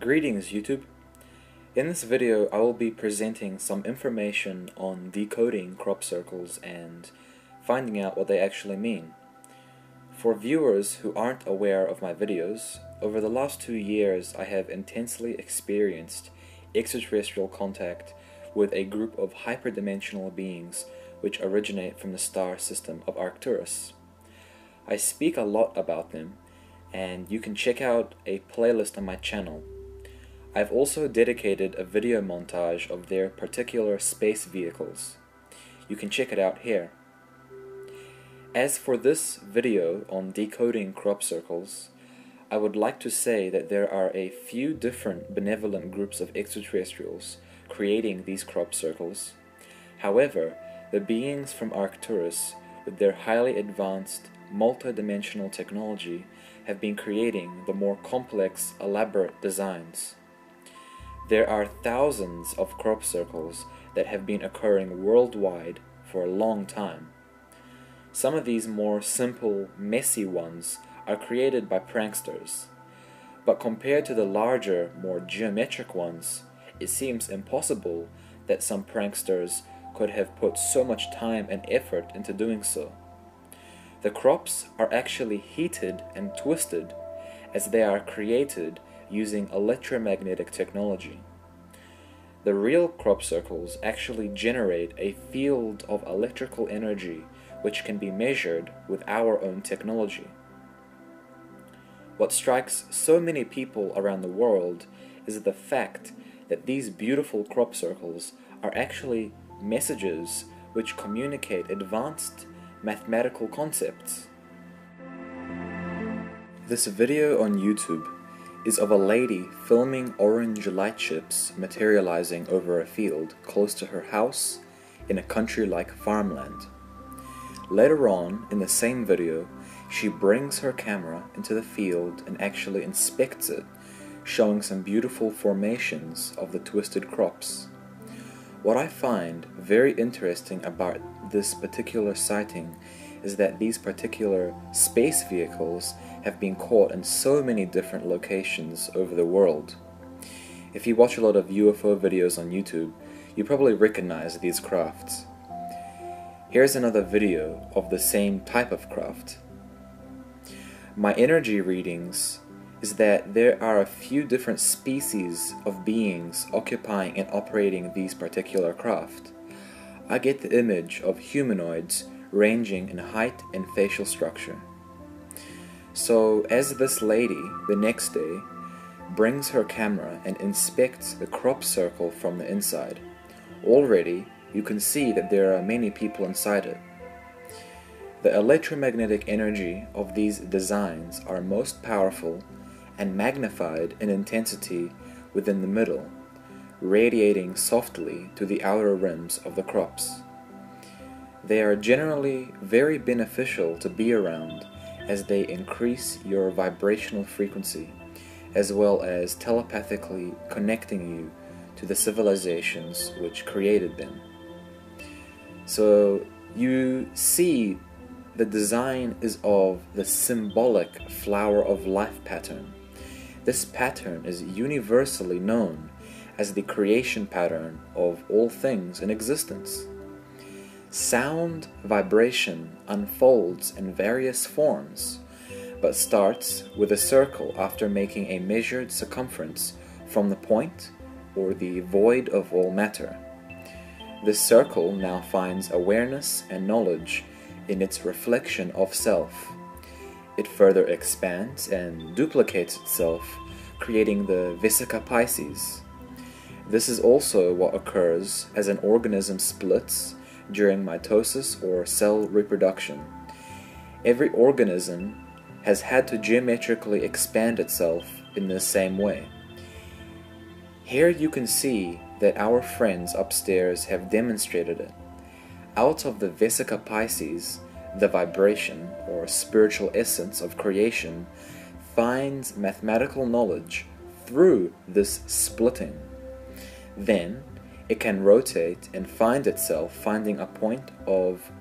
Greetings YouTube. In this video I will be presenting some information on decoding crop circles and finding out what they actually mean. For viewers who aren't aware of my videos, over the last 2 years I have intensely experienced extraterrestrial contact with a group of hyperdimensional beings which originate from the star system of Arcturus. I speak a lot about them, and you can check out a playlist on my channel. I've also dedicated a video montage of their particular space vehicles. You can check it out here. As for this video on decoding crop circles, I would like to say that there are a few different benevolent groups of extraterrestrials creating these crop circles. However, the beings from Arcturus, with their highly advanced multi-dimensional technology, have been creating the more complex, elaborate designs. There are thousands of crop circles that have been occurring worldwide for a long time. Some of these more simple, messy ones are created by pranksters, but compared to the larger, more geometric ones, it seems impossible that some pranksters could have put so much time and effort into doing so. The crops are actually heated and twisted as they are created using electromagnetic technology. The real crop circles actually generate a field of electrical energy which can be measured with our own technology. What strikes so many people around the world is the fact that these beautiful crop circles are actually messages which communicate advanced mathematical concepts. This video on YouTube is of a lady filming orange light chips materializing over a field close to her house in a country-like farmland. Later on in the same video, she brings her camera into the field and actually inspects it, showing some beautiful formations of the twisted crops. What I find very interesting about this particular sighting is that these particular space vehicles have been caught in so many different locations over the world. If you watch a lot of UFO videos on YouTube, you probably recognize these crafts. Here's another video of the same type of craft. My energy readings is that there are a few different species of beings occupying and operating these particular craft. I get the image of humanoids ranging in height and facial structure. So as this lady, the next day, brings her camera and inspects the crop circle from the inside, already you can see that there are many people inside it. The electromagnetic energy of these designs are most powerful and magnified in intensity within the middle, radiating softly to the outer rims of the crops. They are generally very beneficial to be around as they increase your vibrational frequency, as well as telepathically connecting you to the civilizations which created them. So you see the design is of the symbolic flower of life pattern. This pattern is universally known as the creation pattern of all things in existence. Sound vibration unfolds in various forms, but starts with a circle after making a measured circumference from the point or the void of all matter. This circle now finds awareness and knowledge in its reflection of self. It further expands and duplicates itself, creating the vesica Pisces. This is also what occurs as an organism splits during mitosis or cell reproduction. Every organism has had to geometrically expand itself in the same way. Here you can see that our friends upstairs have demonstrated it. Out of the vesica Pisces, the vibration or spiritual essence of creation finds mathematical knowledge through this splitting. Then it can rotate and find itself finding a point of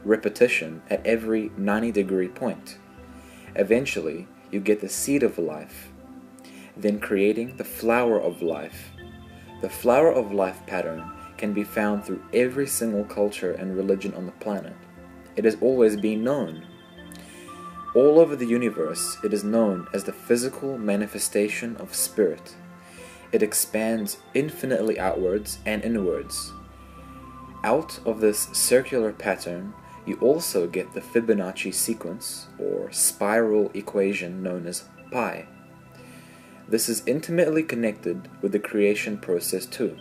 repetition at every 90-degree point. Eventually, you get the seed of life. then creating the flower of life. The flower of life pattern can be found through every single culture and religion on the planet. It has always been known. All over the universe, it is known as the physical manifestation of spirit. It expands infinitely outwards and inwards. Out of this circular pattern, you also get the Fibonacci sequence, or spiral equation known as pi. This is intimately connected with the creation process too.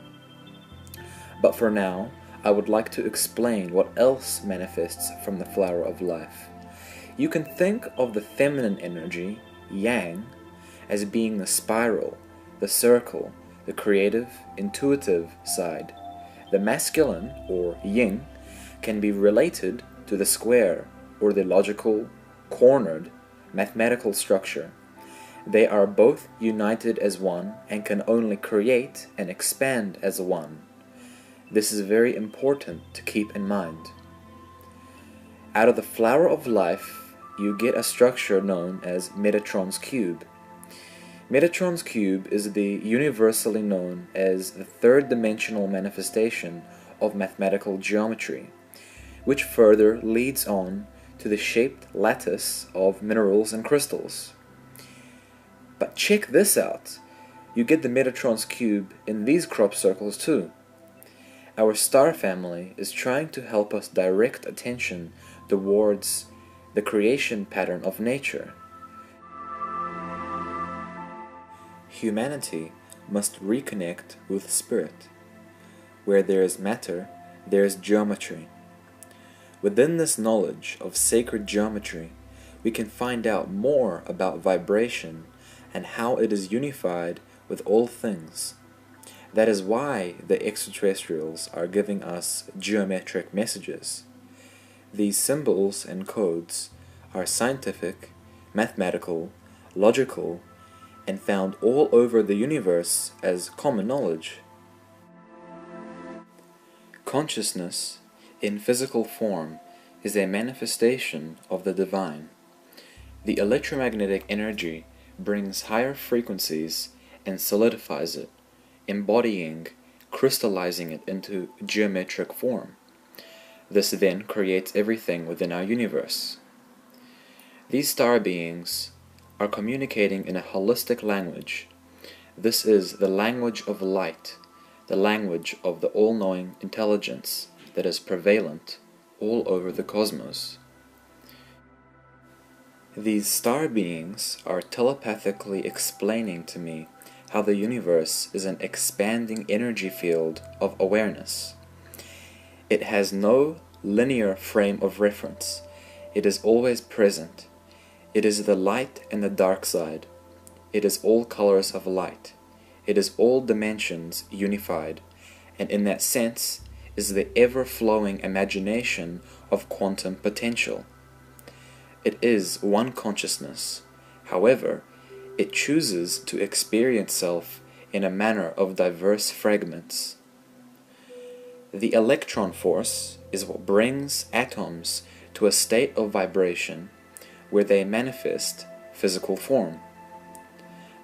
But for now, I would like to explain what else manifests from the flower of life. You can think of the feminine energy, yang, as being the spiral, the circle, the creative, intuitive side. The masculine, or yin, can be related to the square, or the logical, cornered, mathematical structure. They are both united as one and can only create and expand as one. This is very important to keep in mind. Out of the flower of life, you get a structure known as Metatron's cube. Metatron's cube is the universally known as the third-dimensional manifestation of mathematical geometry, which further leads on to the shaped lattice of minerals and crystals. But check this out. You get the Metatron's cube in these crop circles too. Our star family is trying to help us direct attention towards the creation pattern of nature. Humanity must reconnect with spirit. Where there is matter, there is geometry. Within this knowledge of sacred geometry, we can find out more about vibration and how it is unified with all things. That is why the extraterrestrials are giving us geometric messages. These symbols and codes are scientific, mathematical, logical, and found all over the universe as common knowledge. Consciousness, in physical form, is a manifestation of the divine. The electromagnetic energy brings higher frequencies and solidifies it, embodying, crystallizing it into geometric form. This then creates everything within our universe. These star beings are communicating in a holistic language. This is the language of light, the language of the all-knowing intelligence that is prevalent all over the cosmos. These star beings are telepathically explaining to me how the universe is an expanding energy field of awareness. It has no linear frame of reference. It is always present. It is the light and the dark side. It is all colors of light. It is all dimensions unified, and in that sense is the ever-flowing imagination of quantum potential. It is one consciousness. However, it chooses to experience itself in a manner of diverse fragments. The electron force is what brings atoms to a state of vibration where they manifest physical form.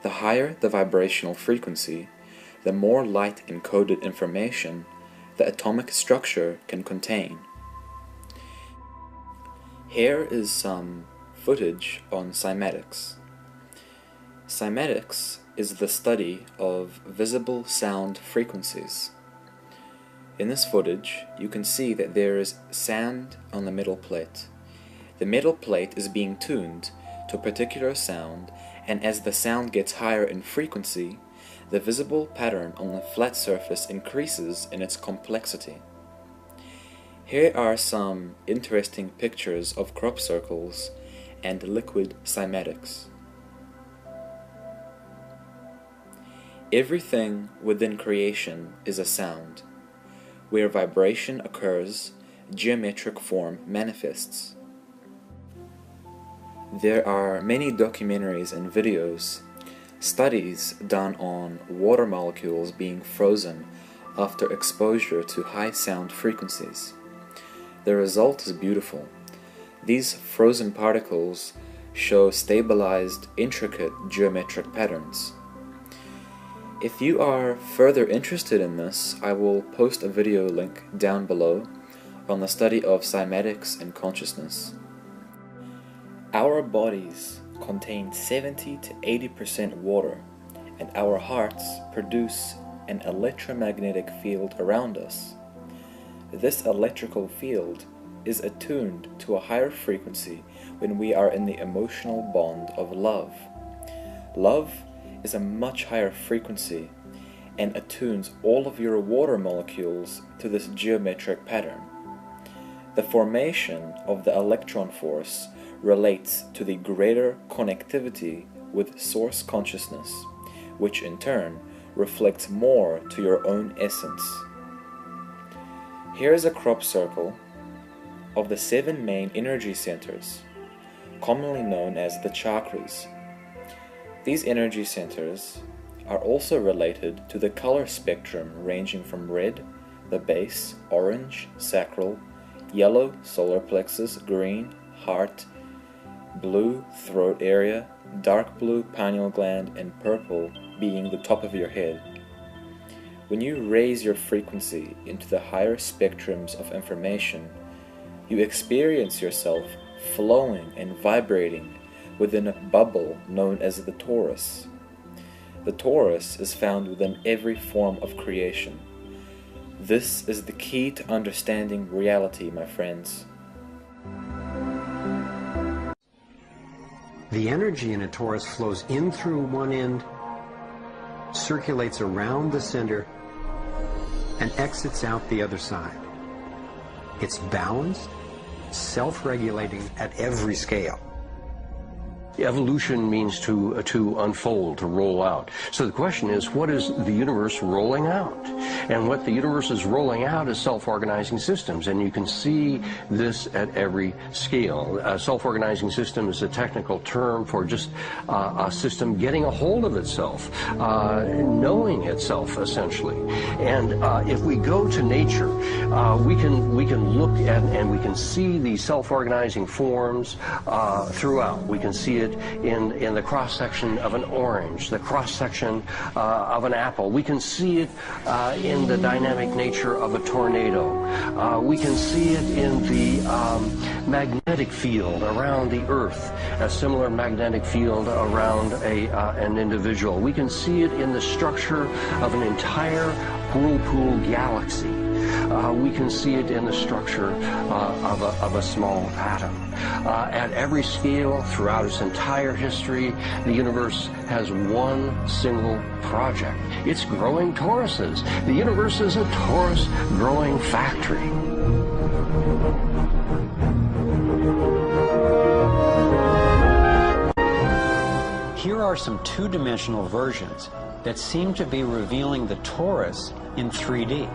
The higher the vibrational frequency, the more light-encoded information the atomic structure can contain. Here is some footage on cymatics. Cymatics is the study of visible sound frequencies. In this footage, you can see that there is sand on the metal plate. The metal plate is being tuned to a particular sound, and as the sound gets higher in frequency, the visible pattern on the flat surface increases in its complexity. Here are some interesting pictures of crop circles and liquid cymatics. Everything within creation is a sound. Where vibration occurs, geometric form manifests. There are many documentaries and videos, studies done on water molecules being frozen after exposure to high sound frequencies. The result is beautiful. These frozen particles show stabilized, intricate geometric patterns. If you are further interested in this, I will post a video link down below on the study of cymatics and consciousness. Our bodies contain 70 to 80% water, and our hearts produce an electromagnetic field around us. This electrical field is attuned to a higher frequency when we are in the emotional bond of love. Love is a much higher frequency and attunes all of your water molecules to this geometric pattern. The formation of the electron force relates to the greater connectivity with source consciousness, which in turn reflects more to your own essence. Here is a crop circle of the 7 main energy centers, commonly known as the chakras. These energy centers are also related to the color spectrum ranging from red, the base, orange, sacral, yellow, solar plexus, green, heart, blue, throat area, dark blue, pineal gland, and purple being the top of your head. When you raise your frequency into the higher spectrums of information, you experience yourself flowing and vibrating within a bubble known as the torus. The torus is found within every form of creation. This is the key to understanding reality, my friends. The energy in a torus flows in through one end, circulates around the center, and exits out the other side. It's balanced, self-regulating at every scale. Evolution means to unfold, to roll out. So the question is, what is the universe rolling out? And what the universe is rolling out is self-organizing systems, and you can see this at every scale. A self-organizing system is a technical term for just a system getting a hold of itself, knowing itself, essentially. And if we go to nature, we can look at and we can see these self-organizing forms throughout. We can see it in the cross-section of an orange, the cross-section of an apple. We can see it in the dynamic nature of a tornado. We can see it in the magnetic field around the Earth, a similar magnetic field around an individual. We can see it in the structure of an entire whirlpool galaxy. We can see it in the structure of a small atom. At every scale, throughout its entire history, the universe has one single project. It's growing toruses. The universe is a torus growing factory. Here are some two-dimensional versions that seem to be revealing the torus in 3D.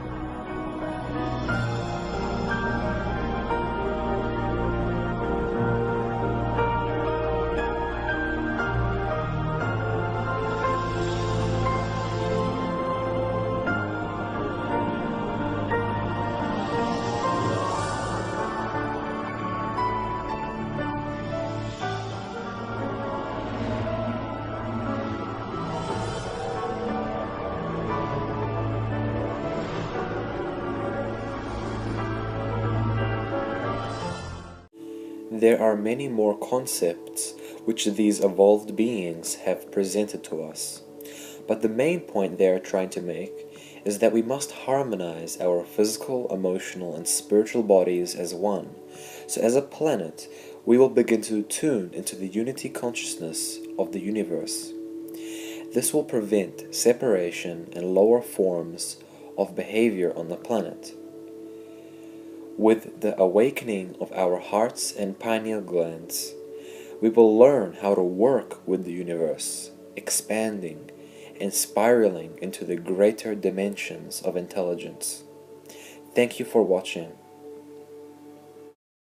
There are many more concepts which these evolved beings have presented to us, but the main point they are trying to make is that we must harmonize our physical, emotional, and spiritual bodies as one. So as a planet, we will begin to tune into the unity consciousness of the universe. This will prevent separation and lower forms of behavior on the planet. With the awakening of our hearts and pineal glands, we will learn how to work with the universe, expanding and spiraling into the greater dimensions of intelligence. Thank you for watching.